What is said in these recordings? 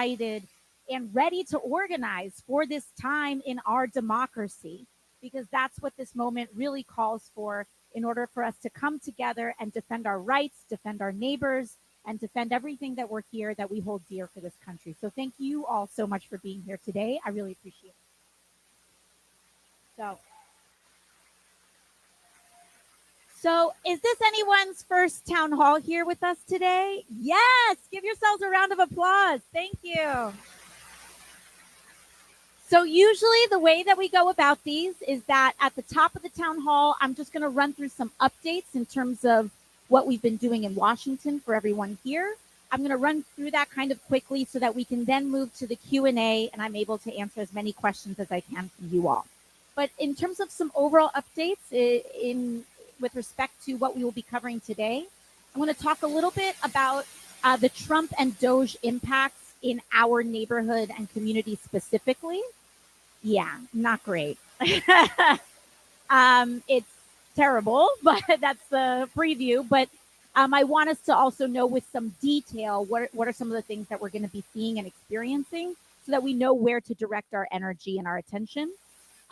excited and ready to organize for this time in our democracy, because that's what this moment really calls for in order for us to come together and defend our rights, defend our neighbors, and defend everything that we're here that we hold dear for this country. So thank you all so much for being here today. I really appreciate it. So is this anyone's first town hall here with us today? Yes, give yourselves a round of applause. Thank you. So usually the way that we go about these is that at the top of the town hall, I'm just going to run through some updates in terms of what we've been doing in Washington for everyone here. I'm going to run through that kind of quickly so that we can then move to the Q&A and I'm able to answer as many questions as I can from you all. But in terms of some overall updates with respect to what we will be covering today, I'm going to talk a little bit about the Trump and DOGE impacts in our neighborhood and community specifically. Yeah, not great. It's terrible, but that's the preview. But I want us to also know with some detail what are some of the things that we're going to be seeing and experiencing so that we know where to direct our energy and our attention.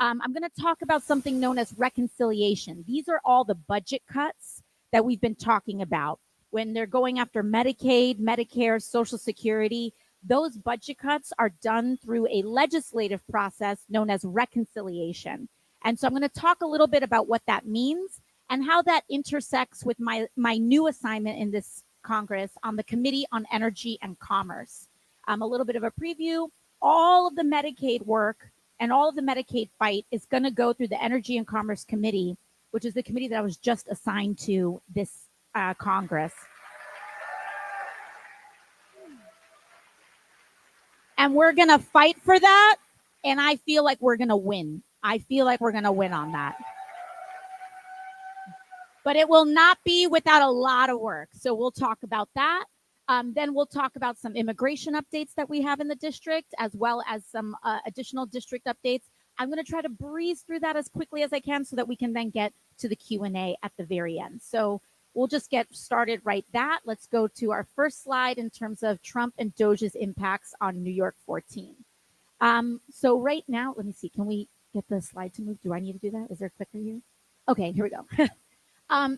I'm going to talk about something known as reconciliation. These are all the budget cuts that we've been talking about. When they're going after Medicaid, Medicare, Social Security, those budget cuts are done through a legislative process known as reconciliation. And so I'm going to talk a little bit about what that means and how that intersects with my new assignment in this Congress on the Committee on Energy and Commerce. A little bit of a preview. All of the Medicaid work and all of the Medicaid fight is going to go through the Energy and Commerce Committee, which is the committee that I was just assigned to this Congress. And we're going to fight for that. And I feel like we're going to win. I feel like we're going to win on that. But it will not be without a lot of work. So we'll talk about that. Then we'll talk about some immigration updates that we have in the district, as well as some additional district updates. I'm going to try to breeze through that as quickly as I can so that we can then get to the Q&A at the very end. So we'll just get started right that. Let's go to our first slide in terms of Trump and DOGE's impacts on New York 14. So right now, let me see. Can we get the slide to move? Do I need to do that? Is there a clicker here? Okay, here we go.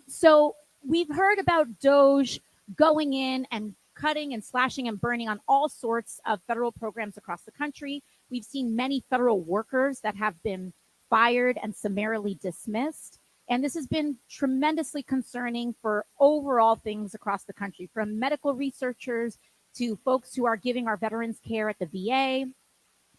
So we've heard about DOGE going in and cutting and slashing and burning on all sorts of federal programs across the country. We've seen many federal workers that have been fired and summarily dismissed. And this has been tremendously concerning for overall things across the country, from medical researchers to folks who are giving our veterans care at the VA.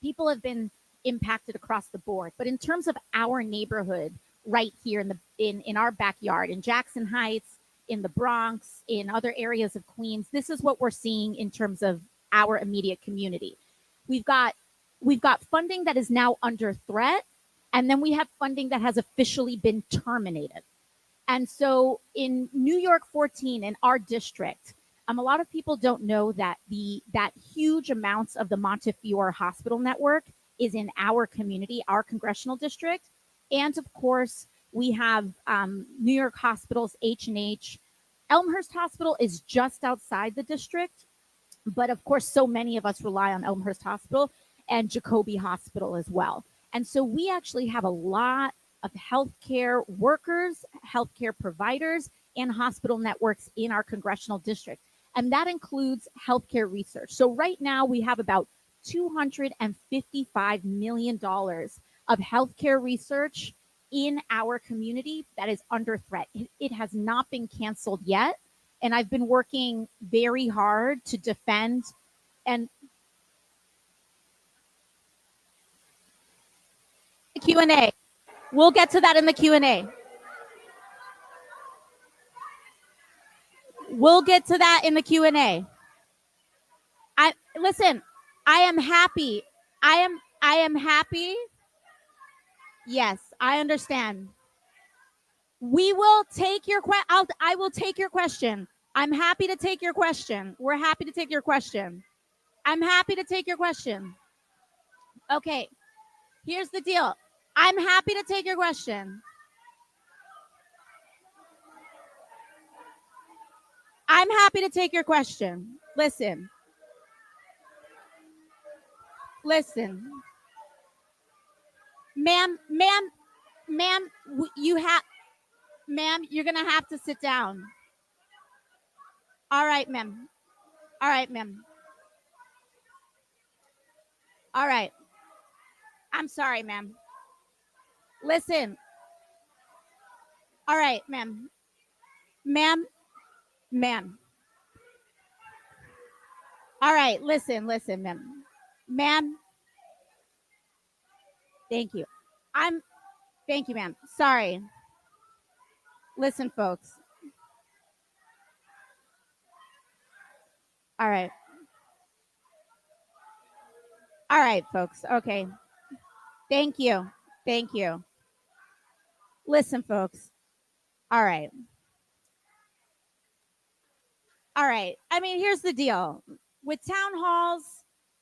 People have been impacted across the board. But in terms of our neighborhood right here in our backyard, in Jackson Heights, in the Bronx, in other areas of Queens, this is what we're seeing in terms of our immediate community. We've got funding that is now under threat. And then we have funding that has officially been terminated. And so in New York 14, in our district, a lot of people don't know that that huge amounts of the Montefiore Hospital network is in our community, our congressional district. And of course, we have New York hospitals, H&H. Elmhurst Hospital is just outside the district. But of course, so many of us rely on Elmhurst Hospital and Jacobi Hospital as well. And so we actually have a lot of healthcare workers, healthcare providers, and hospital networks in our congressional district. And that includes healthcare research. So right now we have about $255 million of healthcare research in our community that is under threat. It has not been canceled yet. And I've been working very hard to defend and Q&A. We'll get to that in the Q&A. We'll get to that in the Q&A. Listen, I am happy. I am happy. Yes, I understand. We will take your I will take your question. I'm happy to take your question. We're happy to take your question. I'm happy to take your question. Okay. Here's the deal. I'm happy to take your question. I'm happy to take your question. Listen. Listen, ma'am, you have, ma'am, you're gonna have to sit down. All right, ma'am. All right, ma'am. All right. I'm sorry, ma'am. Listen. All right, ma'am. Ma'am. All right, listen, ma'am. Ma'am. Thank you. Thank you, ma'am. Sorry. Listen, folks. All right. All right, folks. Okay. Thank you. Thank you. Listen, folks. All right. All right. I mean, here's the deal. With town halls,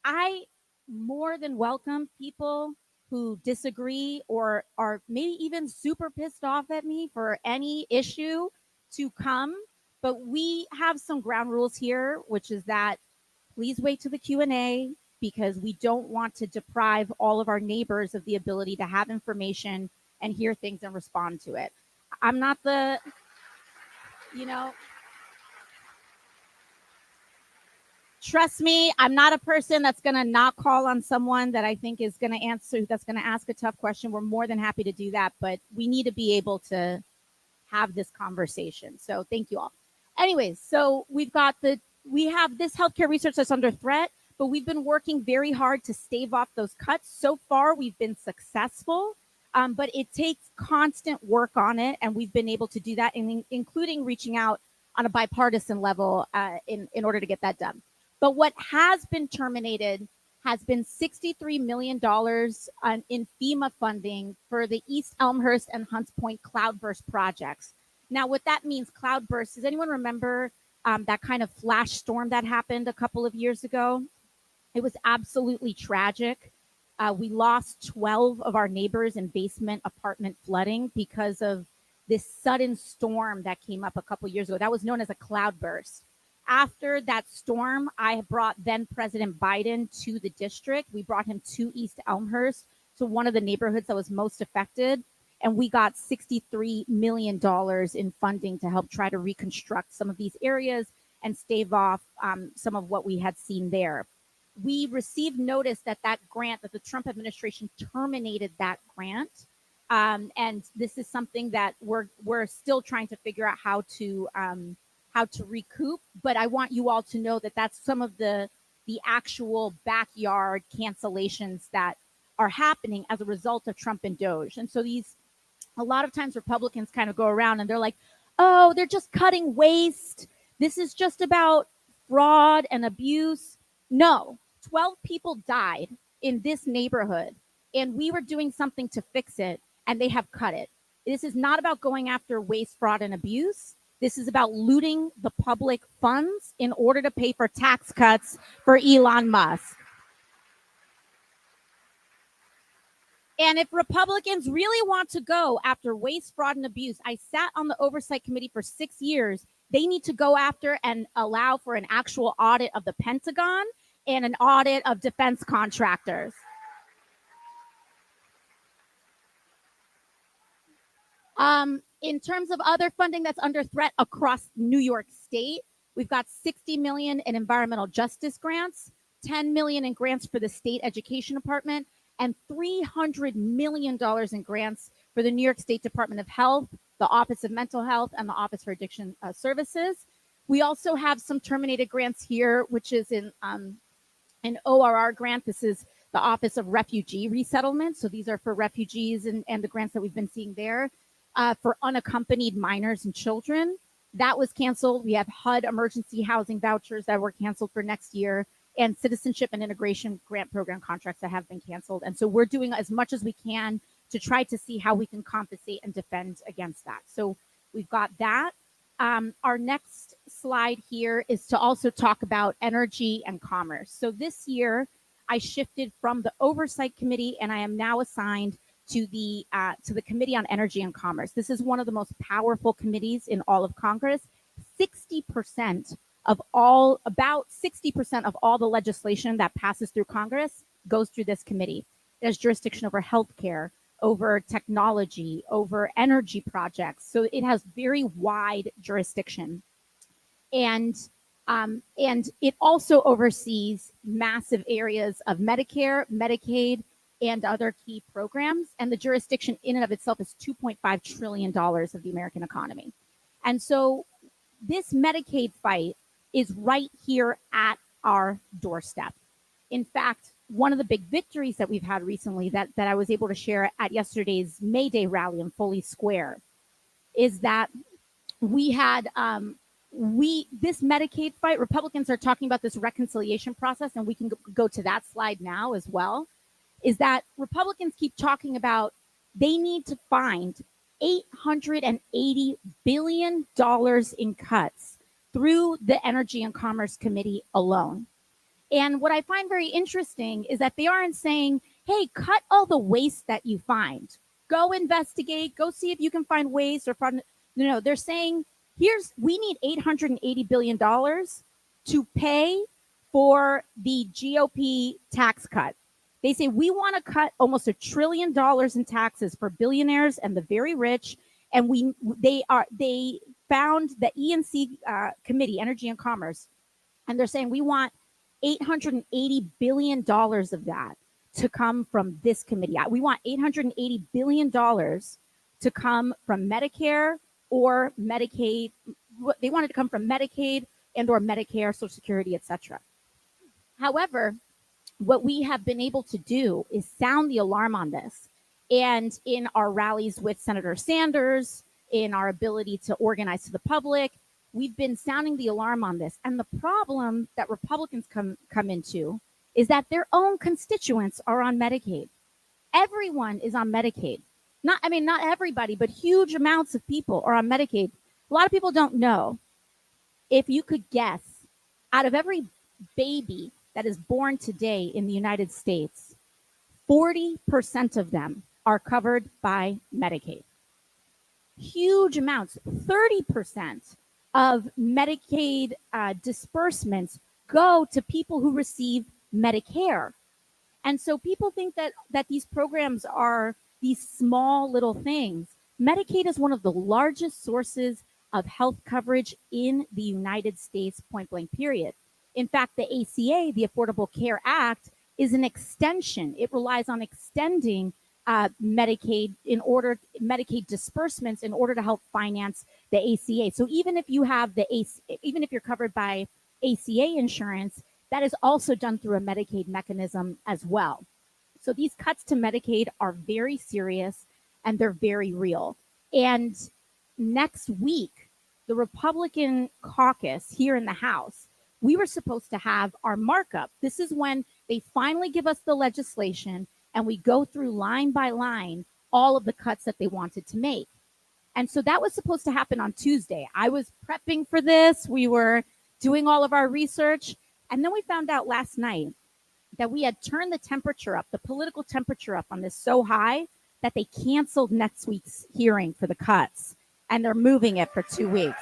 I more than welcome people who disagree or are maybe even super pissed off at me for any issue to come. But we have some ground rules here, which is that please wait to the Q&A because we don't want to deprive all of our neighbors of the ability to have information and hear things and respond to it. I'm not the, you know, trust me, I'm not a person that's going to not call on someone that I think is going to answer, that's going to ask a tough question. We're more than happy to do that, but we need to be able to have this conversation. So thank you all. Anyways, so we have this healthcare research that's under threat, but we've been working very hard to stave off those cuts. So far, we've been successful, but it takes constant work on it, and we've been able to do that, including reaching out on a bipartisan level in order to get that done. But what has been terminated has been $63 million in FEMA funding for the East Elmhurst and Hunts Point cloudburst projects. Now, what that means, cloudburst, does anyone remember that kind of flash storm that happened a couple of years ago? It was absolutely tragic. We lost 12 of our neighbors in basement apartment flooding because of this sudden storm that came up a couple of years ago. That was known as a cloudburst. After that storm, I brought then President Biden to the district. We brought him to East Elmhurst, to one of the neighborhoods that was most affected. And we got $63 million in funding to help try to reconstruct some of these areas and stave off some of what we had seen there. We received notice that grant, that the Trump administration terminated that grant. And this is something that we're still trying to figure out how to recoup. But I want you all to know that that's some of the actual backyard cancellations that are happening as a result of Trump and DOGE. And so a lot of times Republicans kind of go around and they're like, oh, they're just cutting waste. This is just about fraud and abuse. No, 12 people died in this neighborhood, and we were doing something to fix it, and they have cut it. This is not about going after waste, fraud, and abuse. This is about looting the public funds in order to pay for tax cuts for Elon Musk. And if Republicans really want to go after waste, fraud, and abuse, I sat on the Oversight Committee for 6 years. They need to go after and allow for an actual audit of the Pentagon and an audit of defense contractors. In terms of other funding that's under threat across New York State, we've got $60 million in environmental justice grants, $10 million in grants for the state education department, and $300 million in grants for the New York State Department of Health, the Office of Mental Health, and the Office for Addiction Services. We also have some terminated grants here, which is an ORR grant. This is the Office of Refugee Resettlement. So these are for refugees and the grants that we've been seeing there. For unaccompanied minors and children, that was canceled. We have HUD emergency housing vouchers that were canceled for next year, and citizenship and integration grant program contracts that have been canceled. And so we're doing as much as we can to try to see how we can compensate and defend against that. So we've got that. Our next slide here is to also talk about energy and commerce. So this year, I shifted from the Oversight Committee, and I am now assigned to the Committee on Energy and Commerce. This is one of the most powerful committees in all of Congress. About 60% of all the legislation that passes through Congress goes through this committee. It has jurisdiction over healthcare, over technology, over energy projects. So it has very wide jurisdiction. And it also oversees massive areas of Medicare, Medicaid, and other key programs. And the jurisdiction in and of itself is $2.5 trillion of the American economy. And so this Medicaid fight is right here at our doorstep. In fact, one of the big victories that we've had recently that I was able to share at yesterday's May Day rally in Foley Square is that we had this Medicaid fight. Republicans are talking about this reconciliation process, and we can go to that slide now as well, is that Republicans keep talking about they need to find $880 billion in cuts through the Energy and Commerce Committee alone. And what I find very interesting is that they aren't saying, hey, cut all the waste that you find. Go investigate, go see if you can find waste or find. No, they're saying, we need $880 billion to pay for the GOP tax cut. They say we want to cut almost $1 trillion in taxes for billionaires and the very rich. And they found the ENC committee, Energy and Commerce, and they're saying we want $880 billion of that to come from this committee. We want $880 billion to come from Medicare or Medicaid. They wanted to come from Medicaid and or Medicare, Social Security, etc. However, what we have been able to do is sound the alarm on this. And in our rallies with Senator Sanders, in our ability to organize to the public, we've been sounding the alarm on this. And the problem that Republicans come into is that their own constituents are on Medicaid. Everyone is on Medicaid. Not everybody, but huge amounts of people are on Medicaid. A lot of people don't know. If you could guess, out of every baby that is born today in the United States, 40% of them are covered by Medicaid. Huge amounts, 30% of Medicaid disbursements go to people who receive Medicare. And so people think that these programs are these small little things. Medicaid is one of the largest sources of health coverage in the United States, point blank, period. In fact, the ACA, the Affordable Care Act, is an extension. It relies on extending Medicaid disbursements in order to help finance the ACA. So even if you have even if you're covered by ACA insurance, that is also done through a Medicaid mechanism as well. So these cuts to Medicaid are very serious and they're very real. And next week, the Republican caucus here in the House, we were supposed to have our markup. This is when they finally give us the legislation and we go through line by line all of the cuts that they wanted to make. And so that was supposed to happen on Tuesday. I was prepping for this. We were doing all of our research. And then we found out last night that we had turned the temperature up, the political temperature up on this so high that they canceled next week's hearing for the cuts. And they're moving it for 2 weeks.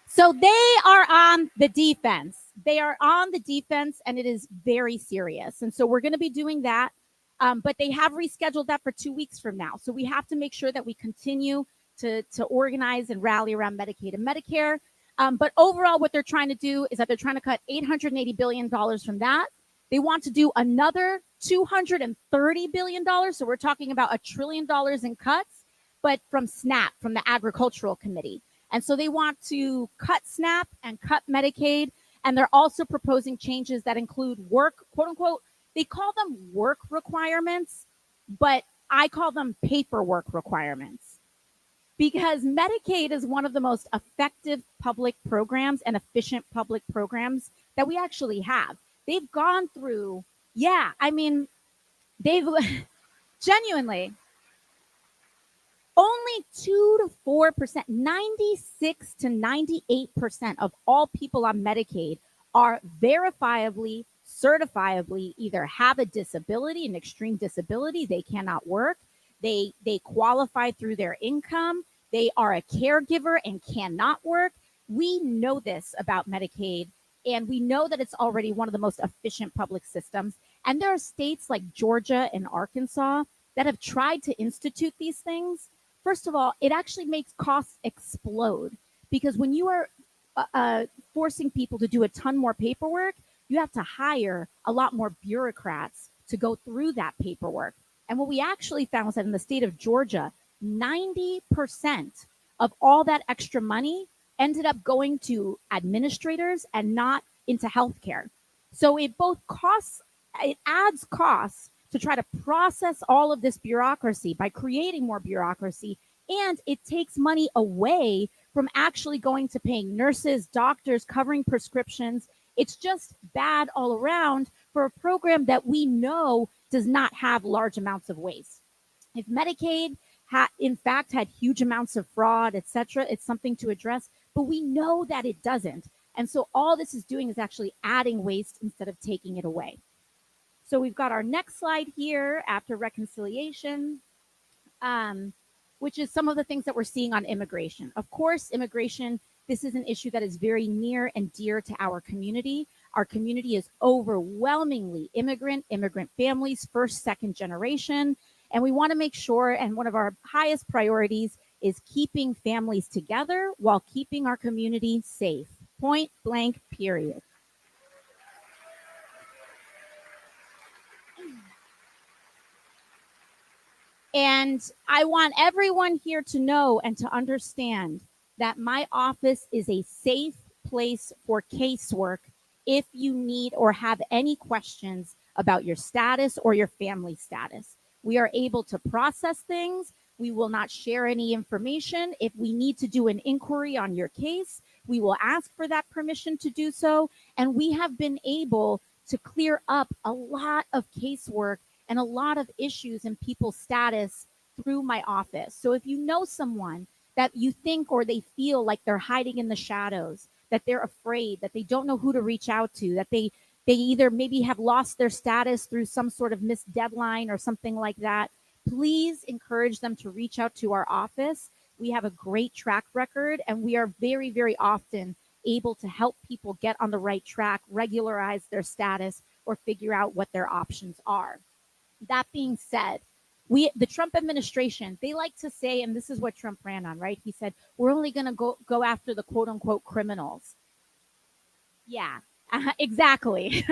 So they are on the defense. They are on the defense, and it is very serious. And so we're going to be doing that. But they have rescheduled that for 2 weeks from now. So we have to make sure that we continue to organize and rally around Medicaid and Medicare. But overall, what they're trying to do is that they're trying to cut $880 billion from that. They want to do another $230 billion. So we're talking about $1 trillion in cuts, but from SNAP, from the Agricultural Committee. And so they want to cut SNAP and cut Medicaid. And they're also proposing changes that include work, quote unquote, they call them work requirements, but I call them paperwork requirements. Because Medicaid is one of the most effective public programs and efficient public programs that we actually have. They've gone through, they've genuinely only 2 to 4%, 96 to 98% of all people on Medicaid are verifiably, certifiably either have a disability, an extreme disability, they cannot work, they qualify through their income, they are a caregiver and cannot work. We know this about Medicaid And we know that it's already one of the most efficient public systems. And there are states like Georgia and Arkansas that have tried to institute these things. First of all, it actually makes costs explode, because when you are forcing people to do a ton more paperwork, you have to hire a lot more bureaucrats to go through that paperwork. And what we actually found was that in the state of Georgia, 90% of all that extra money ended up going to administrators and not into healthcare. So it adds costs to try to process all of this bureaucracy by creating more bureaucracy, and it takes money away from actually going to paying nurses, doctors, covering prescriptions. It's just bad all around for a program that we know does not have large amounts of waste. If Medicaid in fact had huge amounts of fraud, etc., it's something to address, but we know that it doesn't. And so all this is doing is actually adding waste instead of taking it away. So we've got our next slide here after reconciliation, which is some of the things that we're seeing on immigration. Of course, immigration, this is an issue that is very near and dear to our community. Our community is overwhelmingly immigrant families, first, second generation. And we want to make sure, and one of our highest priorities is keeping families together while keeping our community safe. Point blank, period. And I want everyone here to know and to understand that my office is a safe place for casework if you need or have any questions about your status or your family status. We are able to process things. We will not share any information. If we need to do an inquiry on your case, we will ask for that permission to do so. And we have been able to clear up a lot of casework and a lot of issues in people's status through my office. So if you know someone that you think or they feel like they're hiding in the shadows, that they're afraid, that they don't know who to reach out to, that they either maybe have lost their status through some sort of missed deadline or something like that, please encourage them to reach out to our office. We have a great track record, and we are very, very often able to help people get on the right track, regularize their status, or figure out what their options are. That being said, the Trump administration, they like to say, and this is what Trump ran on, right? He said, we're only going to go after the quote unquote criminals. Yeah, exactly.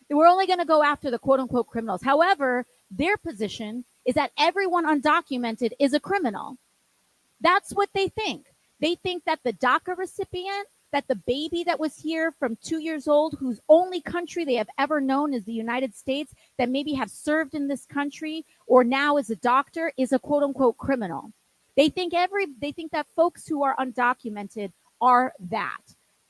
We're only going to go after the quote unquote criminals. However, their position is that everyone undocumented is a criminal. That's what they think. They think that the DACA recipient, that the baby that was here from 2 years old, whose only country they have ever known is the United States, that maybe have served in this country or now is a doctor, is a quote unquote criminal. They think that folks who are undocumented are that.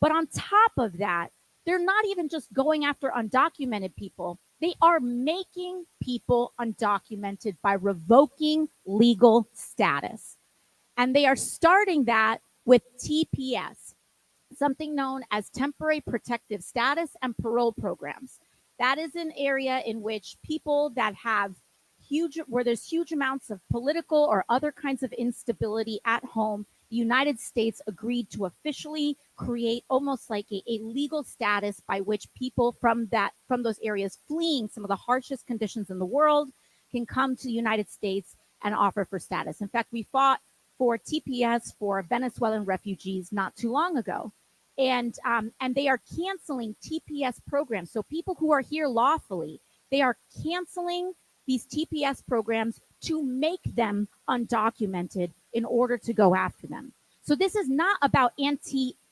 But on top of that, they're not even just going after undocumented people. They are making people undocumented by revoking legal status. And they are starting that with TPS, something known as temporary protective status and parole programs. That is an area in which people that have where there's huge amounts of political or other kinds of instability at home, the United States agreed to officially create almost like a legal status by which people from those areas fleeing some of the harshest conditions in the world can come to the United States and offer for status. In fact, we fought for TPS for Venezuelan refugees not too long ago. And they are canceling TPS programs. So people who are here lawfully, they are canceling these TPS programs to make them undocumented in order to go after them. So this is not about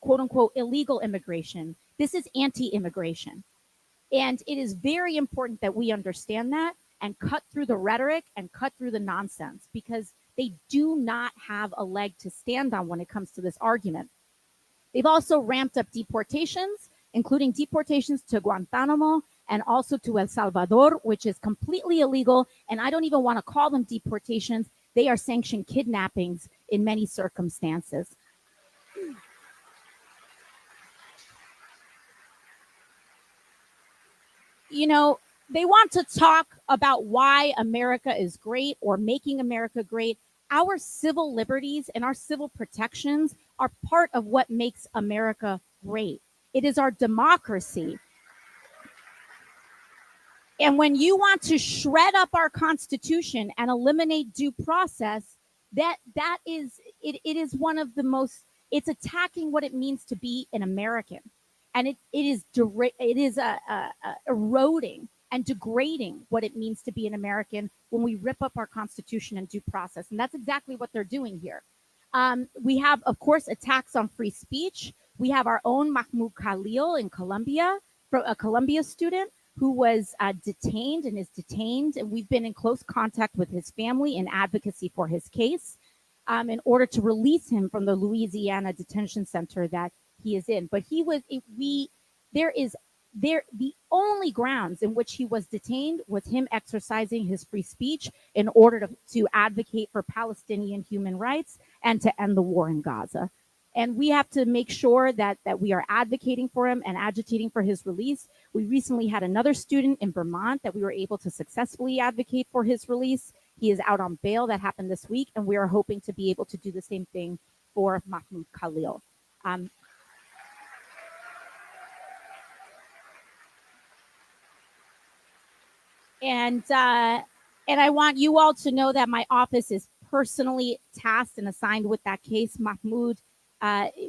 quote unquote illegal immigration. This is anti-immigration. And it is very important that we understand that and cut through the rhetoric and cut through the nonsense, because they do not have a leg to stand on when it comes to this argument. They've also ramped up deportations, including deportations to Guantanamo and also to El Salvador, which is completely illegal. And I don't even want to call them deportations. They are sanctioned kidnappings in many circumstances. You know, they want to talk about why America is great or making America great. Our civil liberties and our civil protections are part of what makes America great. It is our democracy. And when you want to shred up our Constitution and eliminate due process, it is one of the most, it's attacking what it means to be an American. And it is eroding and degrading what it means to be an American when we rip up our Constitution and due process. And that's exactly what they're doing here. We have, of course, attacks on free speech. We have our own Mahmoud Khalil in Colombia, a Columbia student who was detained and is detained. And we've been in close contact with his family in advocacy for his case in order to release him from the Louisiana detention center that he is in. But the only grounds in which he was detained was him exercising his free speech in order to advocate for Palestinian human rights and to end the war in Gaza. And we have to make sure that we are advocating for him and agitating for his release. We recently had another student in Vermont that we were able to successfully advocate for his release. He is out on bail. That happened this week, and we are hoping to be able to do the same thing for Mahmoud Khalil. And I want you all to know that my office is personally tasked and assigned with that case. Mahmoud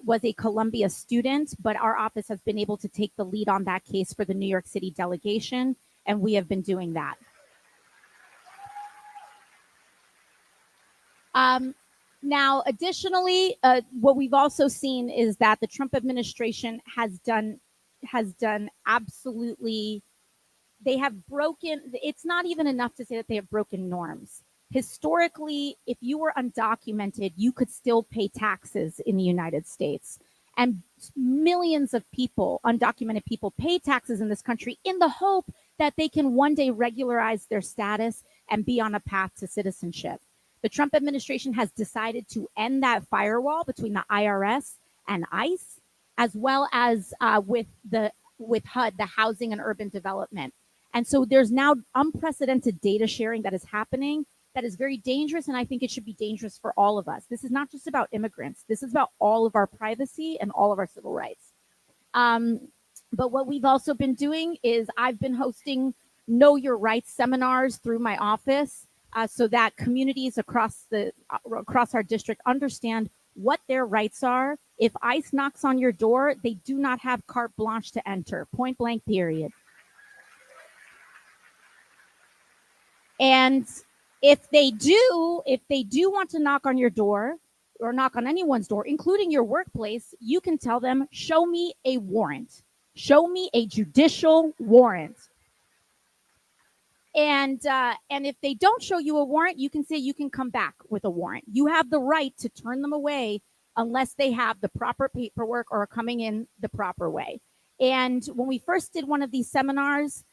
was a Columbia student, but our office has been able to take the lead on that case for the New York City delegation, and we have been doing that. Now, additionally, what we've also seen is that the Trump administration has done absolutely, they have broken, it's not even enough to say that they have broken norms. Historically, if you were undocumented, you could still pay taxes in the United States. And millions of people, undocumented people, pay taxes in this country in the hope that they can one day regularize their status and be on a path to citizenship. The Trump administration has decided to end that firewall between the IRS and ICE, as well as with HUD, the Housing and Urban Development. And so there's now unprecedented data sharing that is happening that is very dangerous, and I think it should be dangerous for all of us. This is not just about immigrants. This is about all of our privacy and all of our civil rights. But what we've also been doing is I've been hosting Know Your Rights seminars through my office so that communities across our district understand what their rights are. If ICE knocks on your door, they do not have carte blanche to enter, point blank, period. And if they do want to knock on your door or knock on anyone's door, including your workplace, you can tell them, show me a warrant. Show me a judicial warrant. And if they don't show you a warrant, you can say you can come back with a warrant. You have the right to turn them away unless they have the proper paperwork or are coming in the proper way. And when we first did one of these seminars,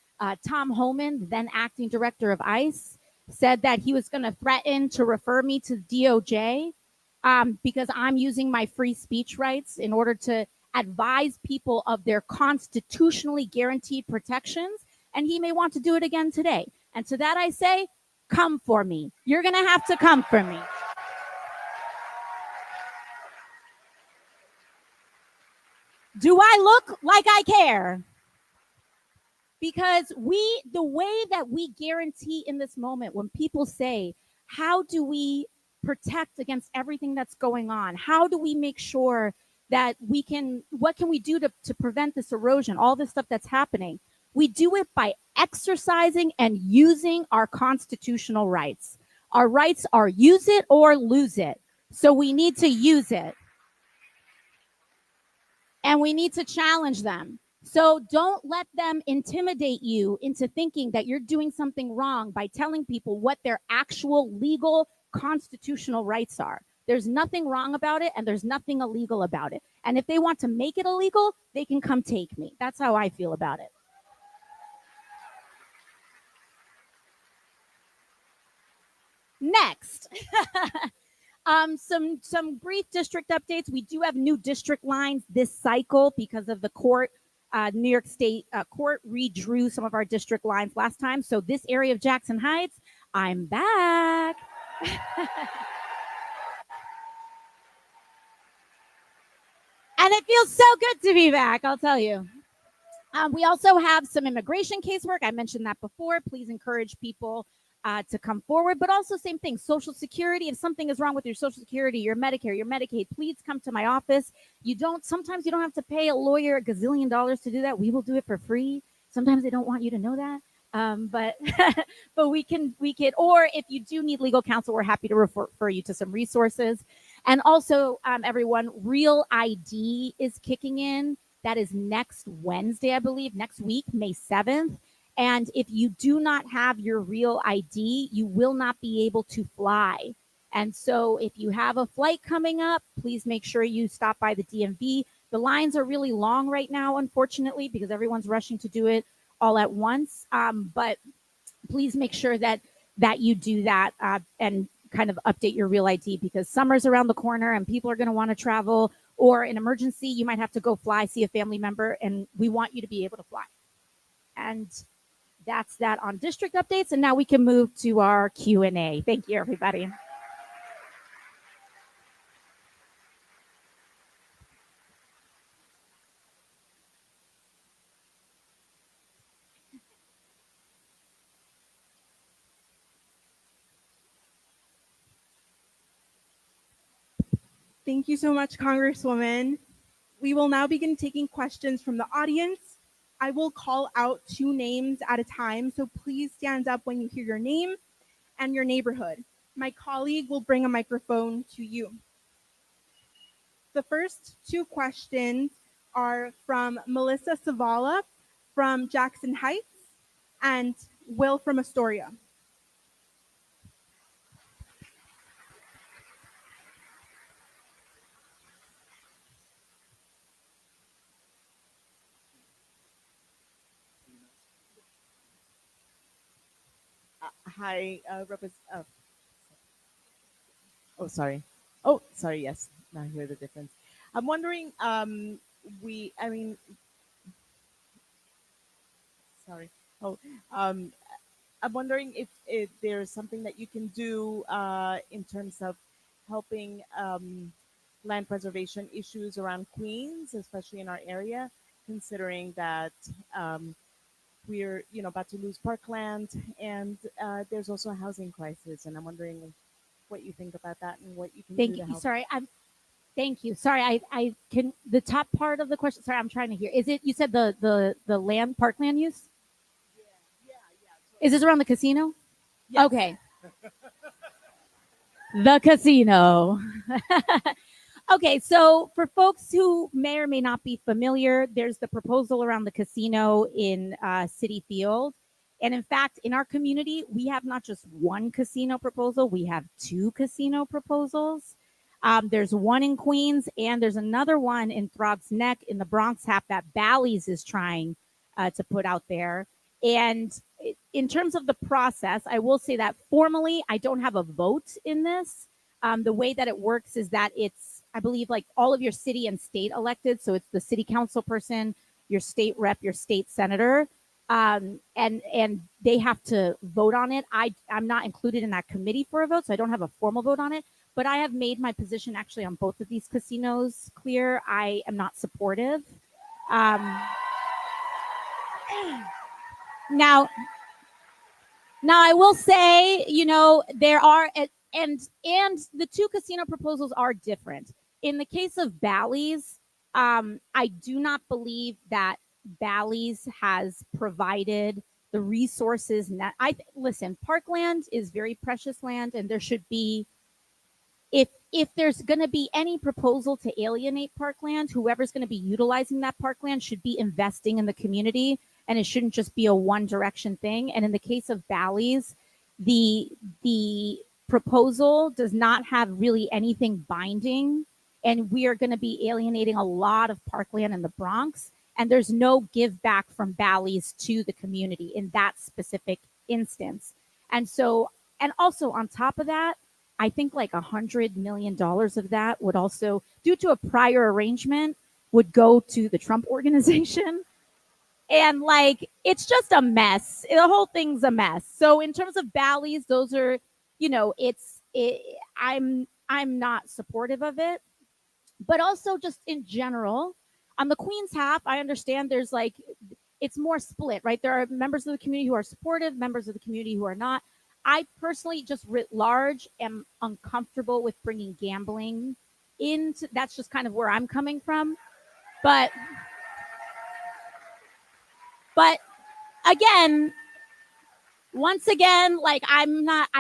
Tom Homan, then acting director of ICE, said that he was going to threaten to refer me to DOJ because I'm using my free speech rights in order to advise people of their constitutionally guaranteed protections. And he may want to do it again today. And to that I say, come for me. You're going to have to come for me. Do I look like I care? Because the way that we guarantee in this moment, when people say, how do we protect against everything that's going on? How do we make sure that what can we do to prevent this erosion, all this stuff that's happening? We do it by exercising and using our constitutional rights. Our rights are use it or lose it. So we need to use it. And we need to challenge them. So don't let them intimidate you into thinking that you're doing something wrong by telling people what their actual legal constitutional rights are. There's nothing wrong about it, and there's nothing illegal about it. And if they want to make it illegal, they can come take me. That's how I feel about it. Next, some brief district updates. We do have new district lines this cycle because of the court. New York State Court redrew some of our district lines last time. So this area of Jackson Heights, I'm back. And it feels so good to be back, I'll tell you. We also have some immigration casework. I mentioned that before. Please encourage people to come forward, but also same thing, Social Security. If something is wrong with your Social Security, your Medicare, your Medicaid, please come to my office. Sometimes you don't have to pay a lawyer $1 gazillion to do that. We will do it for free. Sometimes they don't want you to know that. But we can, or if you do need legal counsel, we're happy to refer you to some resources. And also, everyone, Real ID is kicking in. That is next Wednesday, I believe, next week, May 7th. And if you do not have your Real ID, you will not be able to fly. And so if you have a flight coming up, please make sure you stop by the DMV. The lines are really long right now, unfortunately, because everyone's rushing to do it all at once. But please make sure that you do that and kind of update your Real ID, because summer's around the corner and people are going to want to travel, or an emergency, you might have to go fly, see a family member, and we want you to be able to fly. And that's that on district updates. And now we can move to our Q&A. Thank you, everybody. Thank you so much, Congresswoman. We will now begin taking questions from the audience. I will call out 2 names at a time, so please stand up when you hear your name and your neighborhood. My colleague will bring a microphone to you. The first 2 questions are from Melissa Savala from Jackson Heights and Will from Astoria. Hi, sorry. Yes, now I hear the difference. I'm wondering, sorry. I'm wondering if there's something that you can do in terms of helping land preservation issues around Queens, especially in our area, considering that we're about to lose parkland, and there's also a housing crisis, and I'm wondering what you think about that and what you can do to help. Thank you. Sorry, I can, the top part of the question. Sorry, I'm trying to hear. Is it, you said the land, parkland use? Yeah. Is this around the casino? Yes. Okay. The casino. Okay, so for folks who may or may not be familiar, there's the proposal around the casino in Citi Field. And in fact, in our community, we have not just one casino proposal, we have 2 casino proposals. There's one in Queens, and there's another one in Throgs Neck in the Bronx half that Bally's is trying to put out there. And in terms of the process, I will say that formally, I don't have a vote in this. The way that it works is that it's, I believe, like all of your city and state elected. So it's the city council person, your state rep, your state senator, and they have to vote on it. I'm not included in that committee for a vote, so I don't have a formal vote on it. But I have made my position actually on both of these casinos clear. I am not supportive. Now I will say, there are, and the 2 casino proposals are different. In the case of Bally's, I do not believe that Bally's has provided the resources. Listen, parkland is very precious land, and there should be, if there's going to be any proposal to alienate parkland, whoever's going to be utilizing that parkland should be investing in the community, and it shouldn't just be a one direction thing. And in the case of Bally's, the proposal does not have really anything binding, and we are going to be alienating a lot of parkland in the Bronx, and there's no give back from Bally's to the community in that specific instance. And so, and also on top of that, I think like $100 million of that would also, due to a prior arrangement, would go to the Trump organization. And like, it's just a mess. The whole thing's a mess. So in terms of Bally's, those are, I'm not supportive of it. but also just in general. On the Queens half, I understand there's like, it's more split, right? There are members of the community who are supportive, members of the community who are not. I personally, just writ large, am uncomfortable with bringing gambling into, that's just kind of where I'm coming from. But again, once again, like I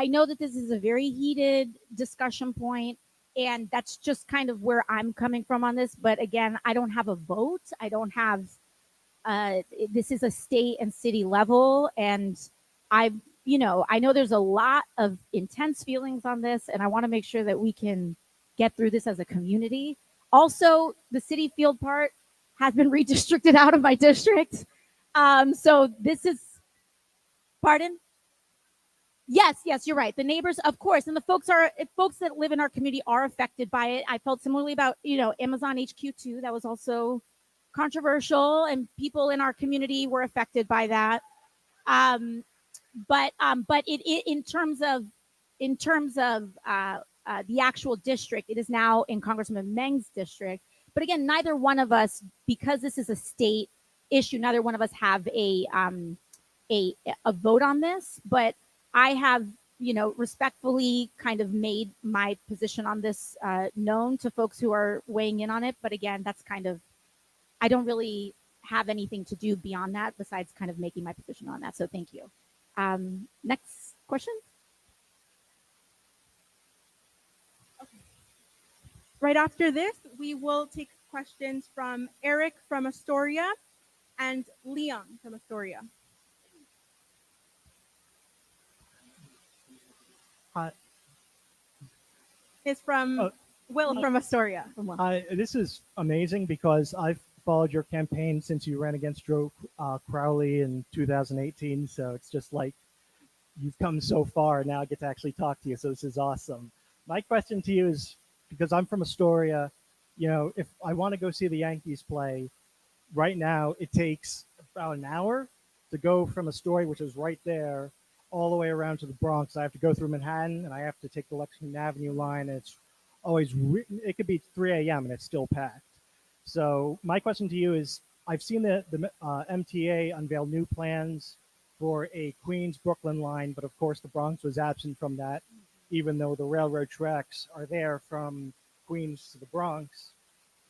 know that this is a very heated discussion point, and that's just kind of where I'm coming from on this. But again, I don't have a vote. I don't have, this is a state and city level, and I know there's a lot of intense feelings on this, and I want to make sure that we can get through this as a community. Also, the city field part has been redistricted out of my district. So this is, pardon? Yes, you're right. The neighbors, of course, and the folks that live in our community are affected by it. I felt similarly about, Amazon HQ2. That was also controversial, and people in our community were affected by that. But it in terms of the actual district, it is now in Congressman Meng's district. But again, neither one of us, because this is a state issue, neither one of us have a vote on this. But I have, respectfully kind of made my position on this known to folks who are weighing in on it. But again, that's kind of, I don't really have anything to do beyond that besides kind of making my position on that. So thank you. Next question. Okay. Right after this, we will take questions from Eric from Astoria and Leon from Astoria. Hi. It's from Will from Astoria. Hi, this is amazing because I've followed your campaign since you ran against Joe Crowley in 2018. So it's just like you've come so far. Now I get to actually talk to you. So this is awesome. My question to you is, because I'm from Astoria, if I want to go see the Yankees play, right now it takes about an hour to go from Astoria, which is right there, all the way around to the Bronx. I have to go through Manhattan, and I have to take the Lexington Avenue line, and it's always, it could be 3 a.m. and it's still packed. So my question to you is, I've seen the MTA unveil new plans for a Queens-Brooklyn line, but of course the Bronx was absent from that, even though the railroad tracks are there from Queens to the Bronx.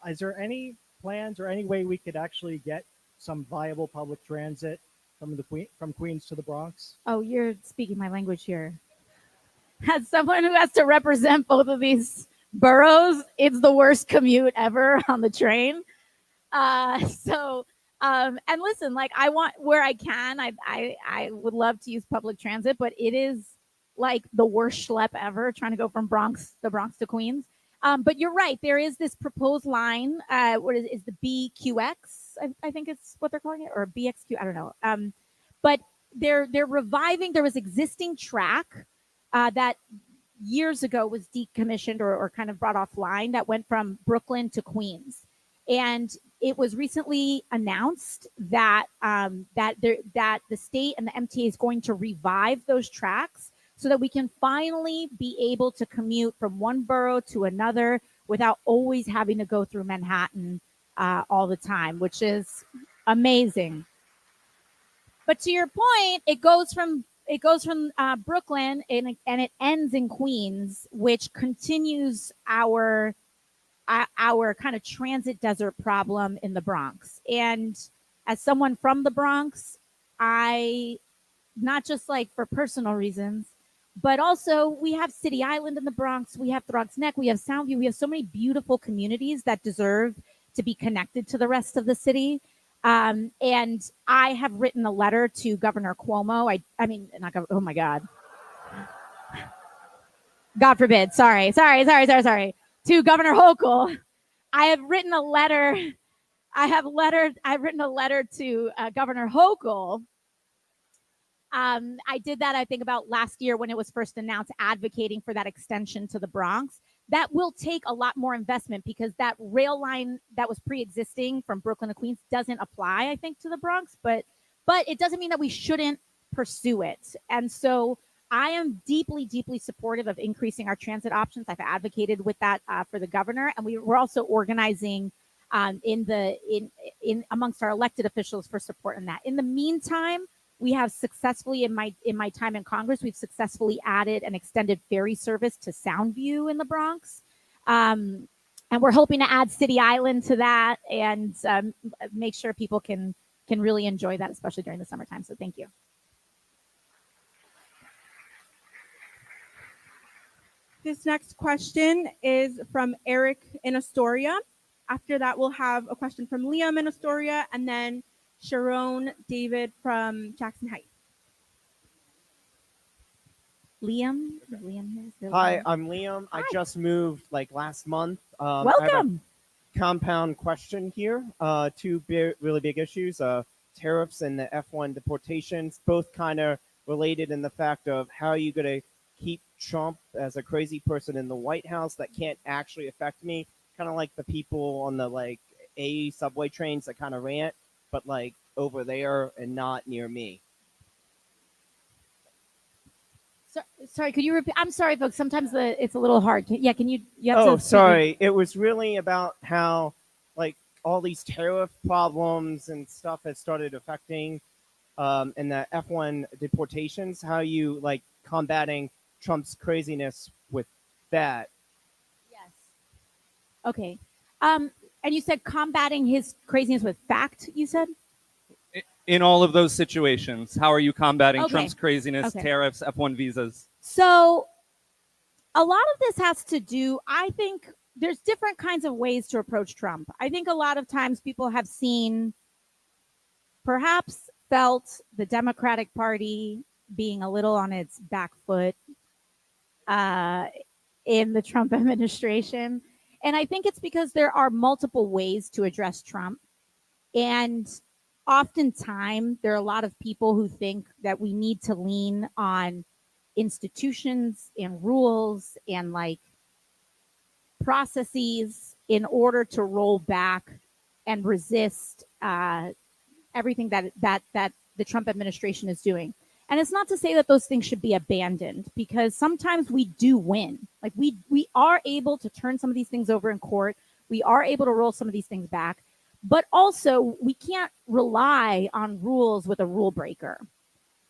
Is there any plans or any way we could actually get some viable public transit from Queens to the Bronx? Oh, you're speaking my language here. As someone who has to represent both of these boroughs, it's the worst commute ever on the train. And listen, like I want, where I can, I would love to use public transit, but it is like the worst schlep ever trying to go from the Bronx to Queens. But you're right. There is this proposed line. What is the BQX? I think it's what they're calling it, or BXQ. I don't know. But they're reviving. There was existing track that years ago was decommissioned or kind of brought offline that went from Brooklyn to Queens, and it was recently announced that that the state and the MTA is going to revive those tracks so that we can finally be able to commute from one borough to another without always having to go through Manhattan all the time, which is amazing. But to your point, it goes from Brooklyn and it ends in Queens, which continues our kind of transit desert problem in the Bronx. And as someone from the Bronx, I, not just like for personal reasons, but also we have City Island in the Bronx, we have Bronx Neck, we have Soundview, we have so many beautiful communities that deserve to be connected to the rest of the city. And I have written a letter to Governor Cuomo. I mean, not Governor, oh my God. God forbid. Sorry. To Governor Hochul. I've written a letter to Governor Hochul. I did that, I think, about last year when it was first announced, advocating for that extension to the Bronx. That will take a lot more investment because that rail line that was pre-existing from Brooklyn to Queens doesn't apply, I think, to the Bronx. But it doesn't mean that we shouldn't pursue it. And so I am deeply, deeply supportive of increasing our transit options. I've advocated with that for the governor, and we're also organizing in amongst our elected officials for support in that. In the meantime, we have successfully in my time in Congress, we've successfully added an extended ferry service to Soundview in the Bronx. And we're hoping to add City Island to that and make sure people can really enjoy that, especially during the summertime. So thank you. This next question is from Eric in Astoria. After that, we'll have a question from Liam in Astoria, and then Sharon David from Jackson Heights. Liam? Hi, I'm Liam. Hi. I just moved like last month. Welcome. I have a compound question here. Two really big issues, tariffs and the F1 deportations, both kind of related in the fact of how are you going to keep Trump as a crazy person in the White House that can't actually affect me, kind of like the people on the like A subway trains that kind of rant, but like over there and not near me. Sorry, could you repeat? I'm sorry, folks. Sometimes it's a little hard. Can you? Oh, sorry. It was really about how like all these tariff problems and stuff has started affecting and the F1 deportations, how you like combating Trump's craziness with that. Yes. Okay. And you said combating his craziness with fact, you said? In all of those situations, how are you combating Okay. Trump's craziness, Okay. tariffs, F1 visas? So a lot of this has to do, I think there's different kinds of ways to approach Trump. I think a lot of times people have seen, perhaps felt the Democratic Party being a little on its back foot in the Trump administration. And I think it's because there are multiple ways to address Trump. And oftentimes there are a lot of people who think that we need to lean on institutions and rules and like processes in order to roll back and resist everything that the Trump administration is doing. And it's not to say that those things should be abandoned, because sometimes we do win. Like we are able to turn some of these things over in court. We are able to roll some of these things back, but also we can't rely on rules with a rule breaker.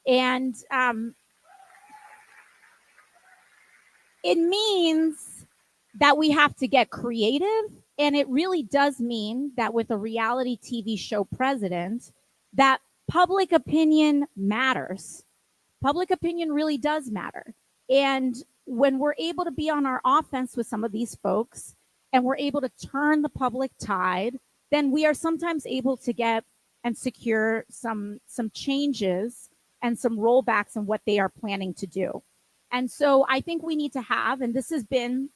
And it means that we have to get creative. And it really does mean that with a reality TV show president, that public opinion matters. Public opinion really does matter. And when we're able to be on our offense with some of these folks and we're able to turn the public tide, then we are sometimes able to get and secure some changes and some rollbacks in what they are planning to do. And so I think we need to have, and this has been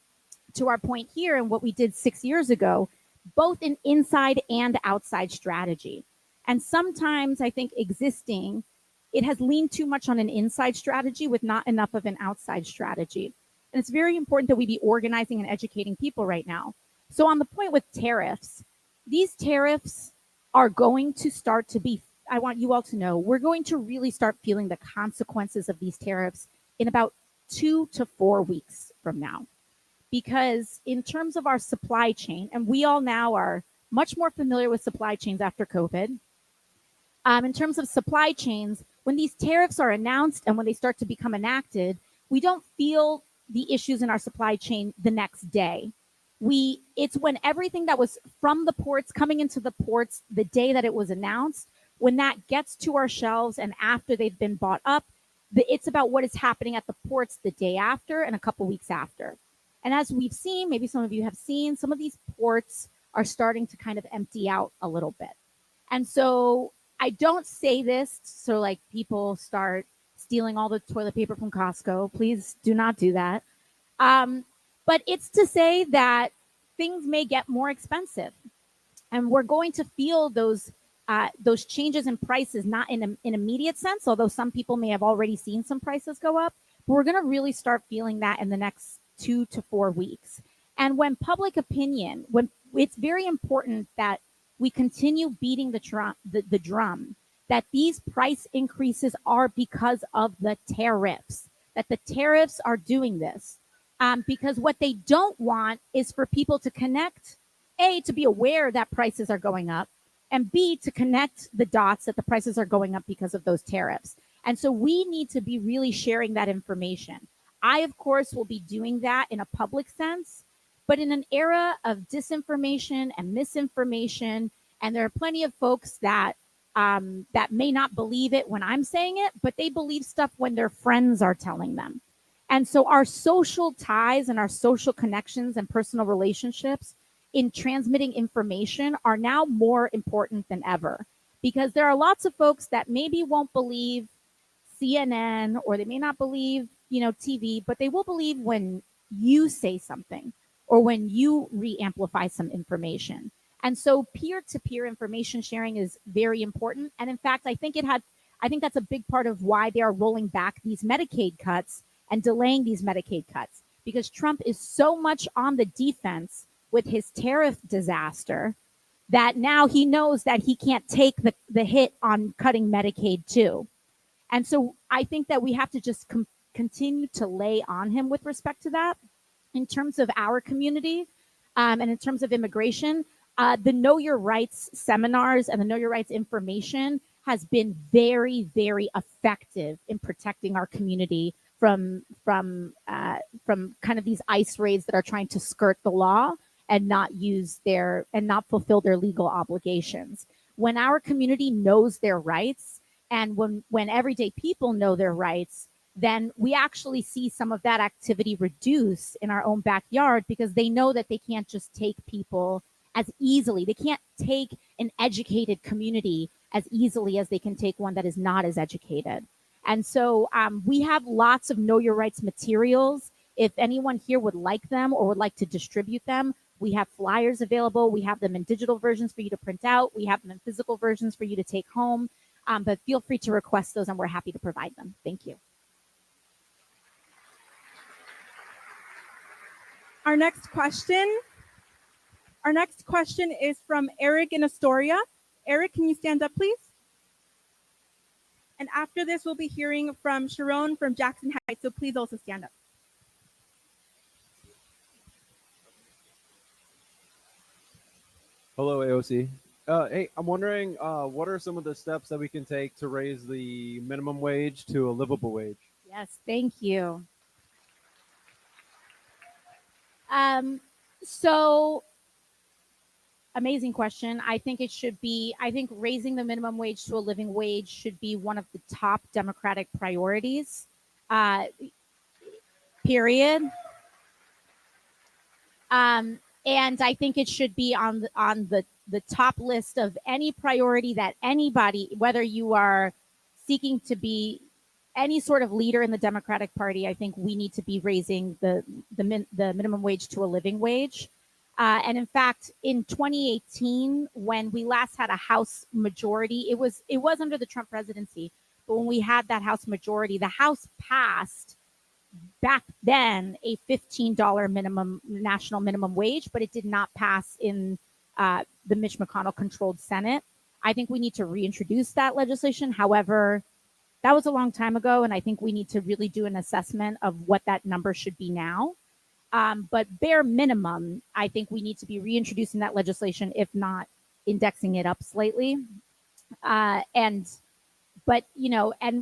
to our point here and what we did 6 years ago, both an inside and outside strategy. And sometimes I think it has leaned too much on an inside strategy with not enough of an outside strategy. And it's very important that we be organizing and educating people right now. So on the point with tariffs, these tariffs are going to start to be, I want you all to know, we're going to really start feeling the consequences of these tariffs in about 2 to 4 weeks from now. Because in terms of our supply chain, and we all now are much more familiar with supply chains after COVID. In terms of supply chains, when these tariffs are announced and when they start to become enacted, we don't feel the issues in our supply chain the next day. It's when everything that was from the ports coming into the ports the day that it was announced, when that gets to our shelves and after they've been bought up, it's about what is happening at the ports the day after and a couple weeks after. And as we've seen, maybe some of you have seen, some of these ports are starting to kind of empty out a little bit. And so I don't say this so like people start stealing all the toilet paper from Costco. Please do not do that. But it's to say that things may get more expensive, and we're going to feel those changes in prices, not in an immediate sense, although some people may have already seen some prices go up. But we're going to really start feeling that in the next 2 to 4 weeks. And when public opinion, when it's very important that we continue beating the drum that these price increases are because of the tariffs. that the tariffs are doing this because what they don't want is for people to connect, A, to be aware that prices are going up, and B, to connect the dots that the prices are going up because of those tariffs. And so we need to be really sharing that information. I, of course, will be doing that in a public sense, but in an era of disinformation and misinformation, and there are plenty of folks that that may not believe it when I'm saying it, but they believe stuff when their friends are telling them. And so our social ties and our social connections and personal relationships in transmitting information are now more important than ever, because there are lots of folks that maybe won't believe CNN, or they may not believe, TV, but they will believe when you say something or when you re-amplify some information. And so peer-to-peer information sharing is very important. And in fact, I think that's a big part of why they are rolling back these Medicaid cuts and delaying these Medicaid cuts, because Trump is so much on the defense with his tariff disaster that now he knows that he can't take the hit on cutting Medicaid too. And so I think that we have to just continue to lay on him with respect to that. In terms of our community and in terms of immigration, the Know Your Rights seminars and the Know Your Rights information has been very, very effective in protecting our community from kind of these ICE raids that are trying to skirt the law and not fulfill their legal obligations. When our community knows their rights, and when everyday people know their rights, then we actually see some of that activity reduce in our own backyard, because they know that they can't just take people as easily. They can't take an educated community as easily as they can take one that is not as educated. And so we have lots of Know Your Rights materials. If anyone here would like them or would like to distribute them, we have flyers available. We have them in digital versions for you to print out. We have them in physical versions for you to take home. But feel free to request those, and we're happy to provide them. Thank you. Our next question is from Eric in Astoria. Eric, can you stand up, please? And after this, we'll be hearing from Sharon from Jackson Heights, so please also stand up. Hello, AOC. Hey, I'm wondering, what are some of the steps that we can take to raise the minimum wage to a livable wage? Yes, thank you. So amazing question. I think raising the minimum wage to a living wage should be one of the top Democratic priorities, period. And I think it should be on the top list of any priority that anybody, whether you are seeking to be any sort of leader in the Democratic Party, I think we need to be raising the minimum wage to a living wage. And in fact, in 2018, when we last had a House majority, it was under the Trump presidency, but when we had that House majority, the House passed back then a $15 national minimum wage, but it did not pass in the Mitch McConnell controlled Senate. I think we need to reintroduce that legislation. However, that was a long time ago, and I think we need to really do an assessment of what that number should be now. But bare minimum, I think we need to be reintroducing that legislation, if not indexing it up slightly. And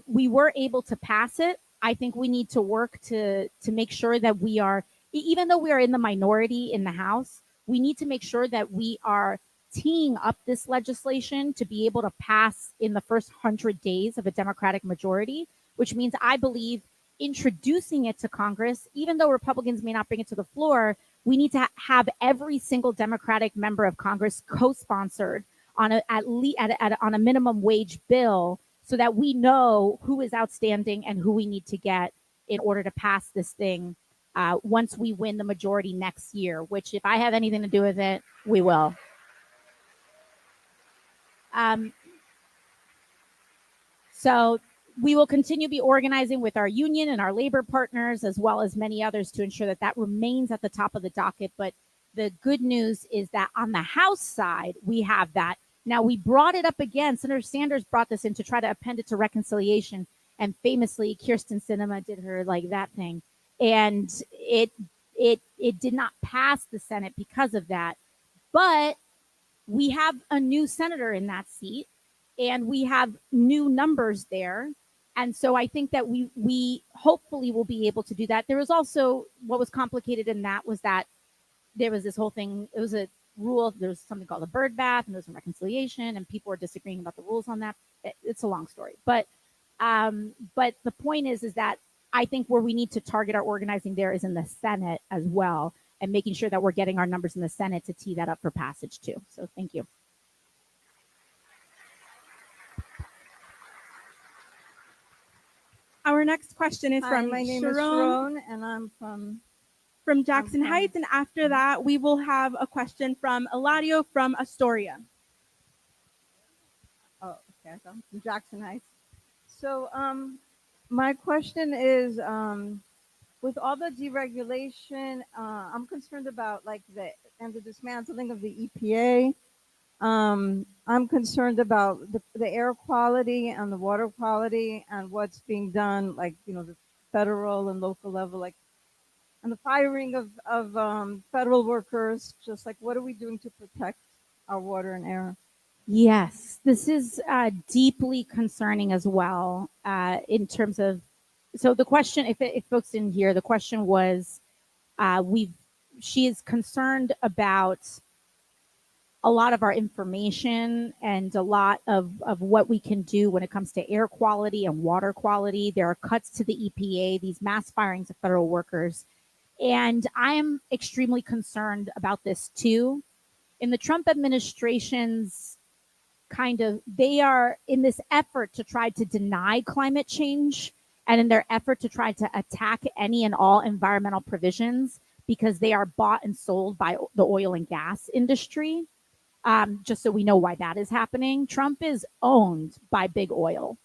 we were able to pass it. I think we need to work to make sure that we are, even though we are in the minority in the House, we need to make sure that we are teeing up this legislation to be able to pass in the first 100 days of a Democratic majority, which means I believe introducing it to Congress, even though Republicans may not bring it to the floor, we need to have every single Democratic member of Congress co-sponsored on a minimum wage bill, so that we know who is outstanding and who we need to get in order to pass this thing once we win the majority next year, which if I have anything to do with it, we will. So we will continue to be organizing with our union and our labor partners, as well as many others, to ensure that remains at the top of the docket. But the good news is that on the House side, we have that. Now, we brought it up again. Senator Sanders brought this in to try to append it to reconciliation. and famously Kirsten Sinema did her like that thing, and it did not pass the Senate because of that. But we have a new senator in that seat, and we have new numbers there. And so I think that we hopefully will be able to do that. There was also, what was complicated in that was that there was this whole thing. It was a rule. There was something called a bird bath, and there was some reconciliation, and people were disagreeing about the rules on that. It's a long story, but the point is that I think where we need to target our organizing there is in the Senate as well, and making sure that we're getting our numbers in the Senate to tee that up for passage too. So thank you. Our next question is Hi, from my name is Sharon Sharon, and I'm from Jackson Heights, and after that, we will have a question from Eladio from Astoria. I'm from Jackson Heights. So, my question is, with all the deregulation, I'm concerned about the dismantling of the EPA. I'm concerned about the air quality and the water quality and what's being done, the federal and local level, and the firing of federal workers. Just what are we doing to protect our water and air? Yes, this is deeply concerning as well in terms of, so the question, if folks didn't hear, the question was, she is concerned about a lot of our information and a lot of what we can do when it comes to air quality and water quality. There are cuts to the EPA, these mass firings of federal workers. And I am extremely concerned about this too. In the Trump administration's they are in this effort to try to deny climate change, and in their effort to try to attack any and all environmental provisions because they are bought and sold by the oil and gas industry. Just so we know why that is happening, Trump is owned by big oil.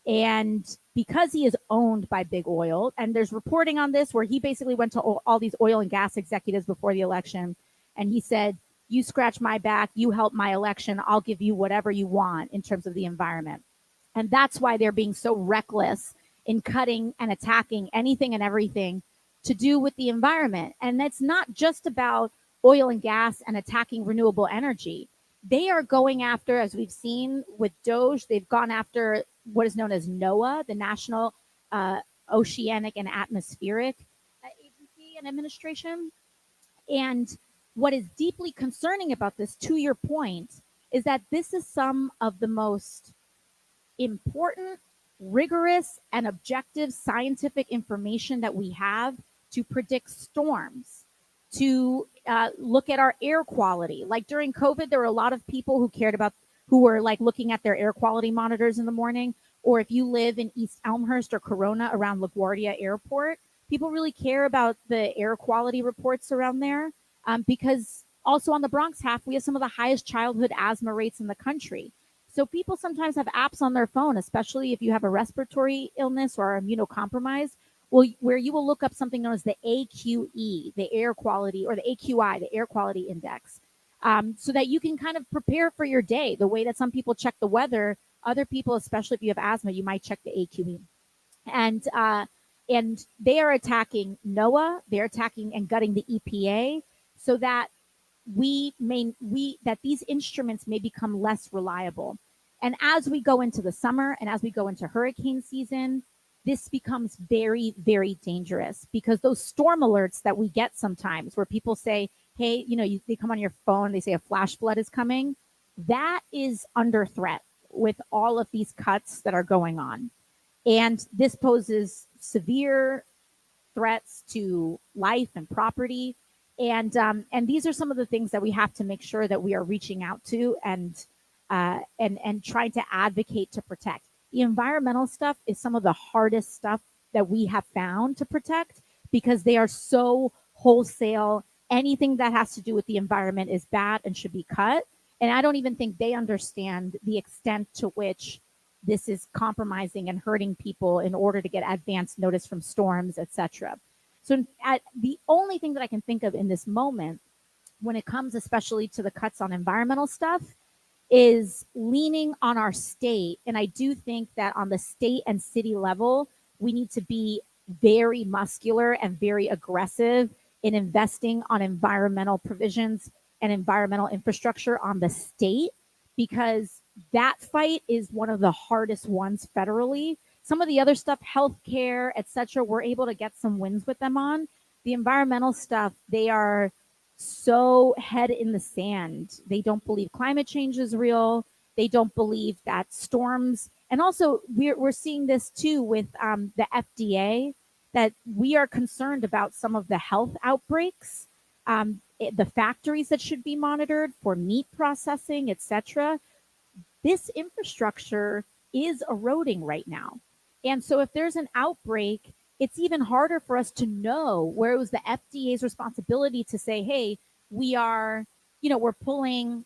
And because he is owned by big oil, and there's reporting on this where he basically went to all these oil and gas executives before the election, and he said, you scratch my back, you help my election, I'll give you whatever you want in terms of the environment. And that's why they're being so reckless in cutting and attacking anything and everything to do with the environment. And that's not just about oil and gas and attacking renewable energy. They are going after, as we've seen with DOGE, they've gone after what is known as NOAA, the National Oceanic and Atmospheric Agency and Administration. And what is deeply concerning about this, to your point, is that this is some of the most important, rigorous, and objective scientific information that we have to predict storms, to look at our air quality. Like during COVID, there were a lot of people who were looking at their air quality monitors in the morning. Or if you live in East Elmhurst or Corona around LaGuardia Airport, people really care about the air quality reports around there. Because also on the Bronx half, we have some of the highest childhood asthma rates in the country. So people sometimes have apps on their phone, especially if you have a respiratory illness or are immunocompromised, where you will look up something known as the AQE, the air quality, or the AQI, the air quality index, so that you can kind of prepare for your day. The way that some people check the weather, other people, especially if you have asthma, you might check the AQE. And they are attacking NOAA, they're attacking and gutting the EPA, so that that these instruments may become less reliable. And as we go into the summer and as we go into hurricane season, this becomes very, very dangerous, because those storm alerts that we get sometimes where people say, hey, they come on your phone, they say a flash flood is coming, that is under threat with all of these cuts that are going on. And this poses severe threats to life and property. And these are some of the things that we have to make sure that we are reaching out to and trying to advocate to protect. The environmental stuff is some of the hardest stuff that we have found to protect, because they are so wholesale. Anything that has to do with the environment is bad and should be cut. And I don't even think they understand the extent to which this is compromising and hurting people in order to get advance notice from storms, etc. So the only thing that I can think of in this moment, when it comes especially to the cuts on environmental stuff, is leaning on our state. And I do think that on the state and city level, we need to be very muscular and very aggressive in investing on environmental provisions and environmental infrastructure on the state, because that fight is one of the hardest ones federally. Some of the other stuff, healthcare, et cetera, we're able to get some wins with them on. The environmental stuff, they are so head in the sand. They don't believe climate change is real. They don't believe that storms, and also we're seeing this too with the FDA, that we are concerned about some of the health outbreaks, the factories that should be monitored for meat processing, etc. This infrastructure is eroding right now. And so if there's an outbreak, it's even harder for us to know, where it was the FDA's responsibility to say, hey, we're pulling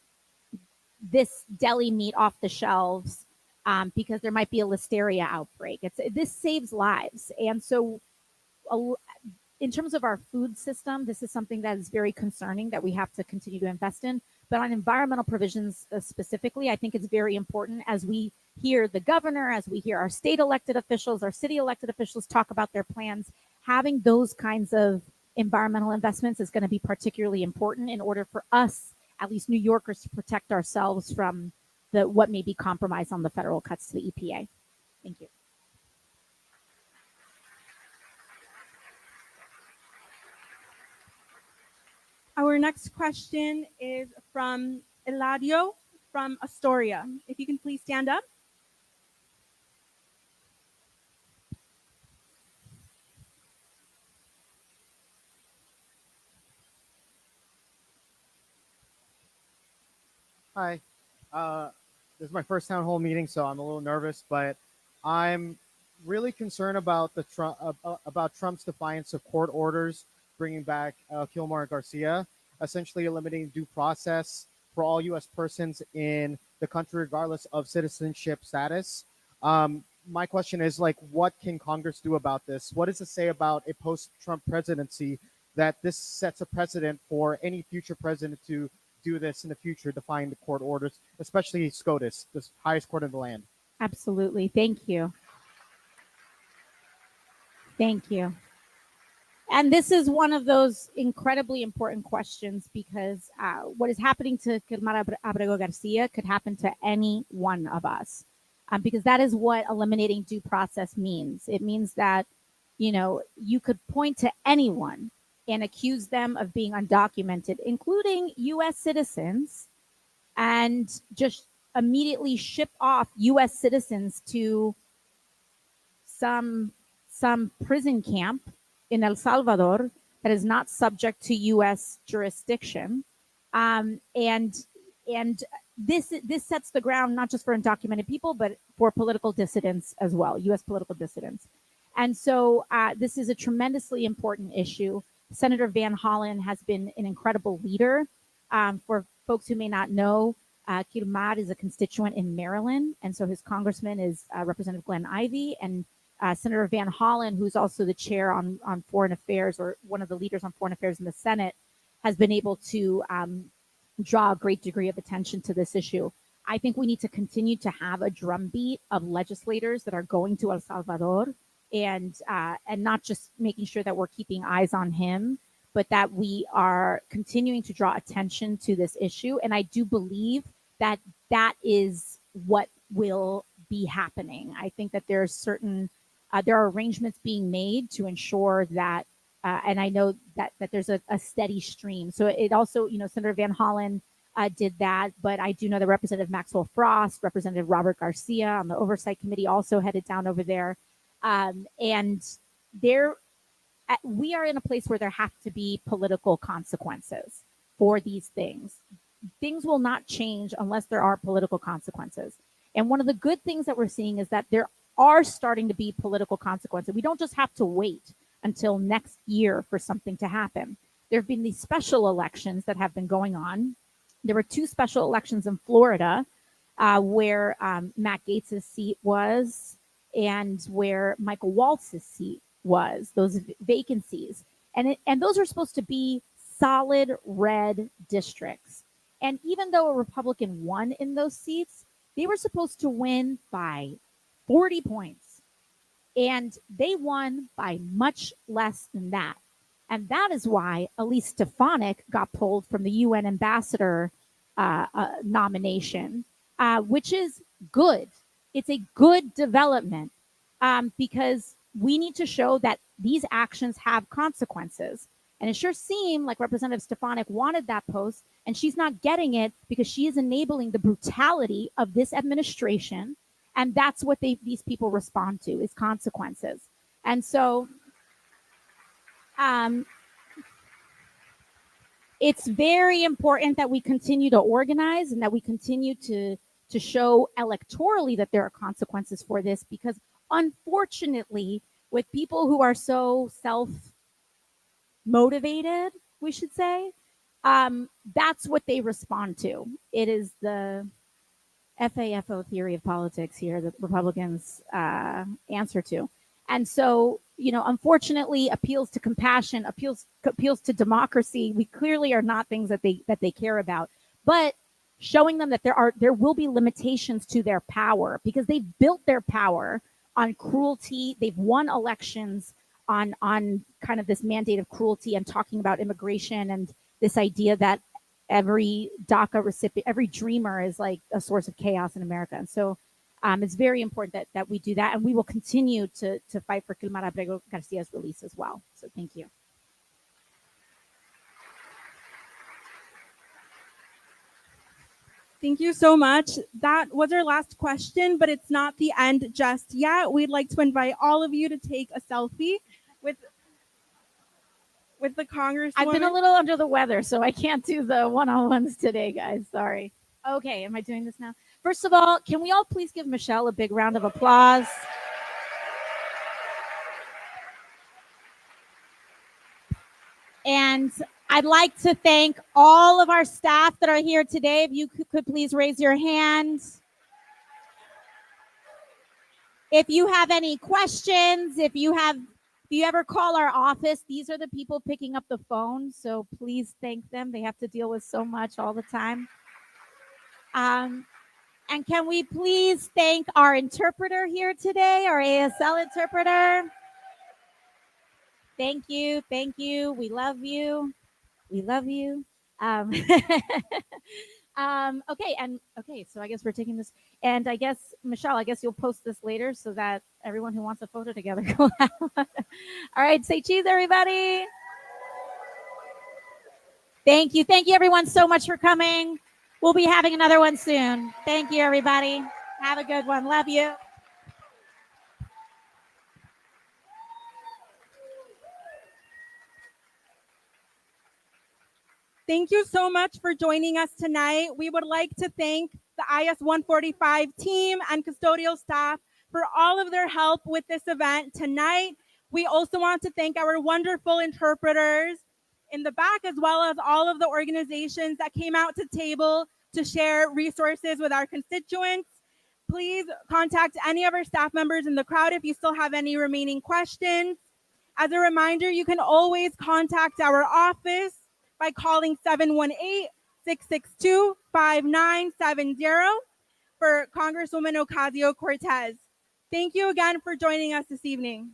this deli meat off the shelves because there might be a listeria outbreak. This saves lives. And so in terms of our food system, this is something that is very concerning that we have to continue to invest in. But on environmental provisions specifically, I think it's very important, as we hear the governor, as we hear our state elected officials, our city elected officials talk about their plans, having those kinds of environmental investments is going to be particularly important in order for us, at least New Yorkers, to protect ourselves from what may be compromised on the federal cuts to the EPA. Thank you. Our next question is from Eladio from Astoria. If you can please stand up. Hi. This is my first town hall meeting, so I'm a little nervous, but I'm really concerned about about Trump's defiance of court orders bringing back Kilmar Garcia, essentially eliminating due process for all U.S. persons in the country, regardless of citizenship status. My question is, what can Congress do about this? What does it say about a post-Trump presidency that this sets a precedent for any future president to do this in the future, defying the court orders, especially SCOTUS, the highest court in the land? Absolutely. Thank you. Thank you. And this is one of those incredibly important questions, because what is happening to Kilmar Abrego Garcia could happen to any one of us, because that is what eliminating due process means. It means that, you could point to anyone and accuse them of being undocumented, including U.S. citizens, and just immediately ship off U.S. citizens to some prison camp in El Salvador that is not subject to U.S. jurisdiction, and this sets the ground not just for undocumented people, but for political dissidents as well, U.S. political dissidents. And so this is a tremendously important issue. Senator Van Hollen has been an incredible leader. For folks who may not know, Kilmar is a constituent in Maryland, and so his congressman is Representative Glenn Ivey, and Senator Van Hollen, who's also the chair on foreign affairs, or one of the leaders on foreign affairs in the Senate, has been able to draw a great degree of attention to this issue. I think we need to continue to have a drumbeat of legislators that are going to El Salvador, and not just making sure that we're keeping eyes on him, but that we are continuing to draw attention to this issue. And I do believe that that is what will be happening. I think that there are arrangements being made to ensure that, and I know that there's a steady stream. So it also, Senator Van Hollen did that, but I do know that Representative Maxwell Frost, Representative Robert Garcia on the Oversight Committee also headed down over there. And we are in a place where there have to be political consequences for these things. Things will not change unless there are political consequences. And one of the good things that we're seeing is that there are starting to be political consequences. We don't just have to wait until next year for something to happen. There have been these special elections that have been going on. There were 2 special elections in Florida where Matt Gaetz's seat was, and where Michael Waltz's seat was, those vacancies. And those are supposed to be solid red districts. And even though a Republican won in those seats, they were supposed to win by 40 points. And they won by much less than that. And that is why Elise Stefanik got pulled from the UN ambassador nomination, which is good. It's a good development because we need to show that these actions have consequences. And it sure seemed like Representative Stefanik wanted that post, and she's not getting it because she is enabling the brutality of this administration. And that's what these people respond to, is consequences. And so it's very important that we continue to organize and that we continue to show electorally that there are consequences for this, because unfortunately, with people who are so self-motivated, we should say, that's what they respond to. It is the FAFO theory of politics here that Republicans answer to. And so, unfortunately, appeals to compassion, appeals to democracy, we clearly are not things that they care about. But showing them that there will be limitations to their power, because they've built their power on cruelty. They've won elections on kind of this mandate of cruelty and talking about immigration and this idea that every DACA recipient, every dreamer is like a source of chaos in America. And so it's very important that we do that. And we will continue to fight for Kilmar Abrego Garcia's release as well. So thank you. Thank you so much. That was our last question, but it's not the end just yet. We'd like to invite all of you to take a selfie with the Congresswoman. I've been a little under the weather, so I can't do the one-on-ones today, guys. Sorry. Okay, am I doing this now? First of all, can we all please give Michelle a big round of applause? And I'd like to thank all of our staff that are here today. If you could please raise your hands. If you have any questions, if you ever call our office, these are the people picking up the phone. So please thank them. They have to deal with so much all the time. And can we please thank our interpreter here today, our ASL interpreter? Thank you. Thank you. We love you. We love you. Okay, so I guess we're taking this, and I guess, Michelle, I guess you'll post this later so that everyone who wants a photo together will have one. All right, say cheese, everybody. Thank you. Thank you, everyone, so much for coming. We'll be having another one soon. Thank you, everybody. Have a good one. Love you. Thank you so much for joining us tonight. We would like to thank the IS 145 team and custodial staff for all of their help with this event tonight. We also want to thank our wonderful interpreters in the back, as well as all of the organizations that came out to table to share resources with our constituents. Please contact any of our staff members in the crowd if you still have any remaining questions. As a reminder, you can always contact our office by calling 718-662-5970 for Congresswoman Ocasio-Cortez. Thank you again for joining us this evening.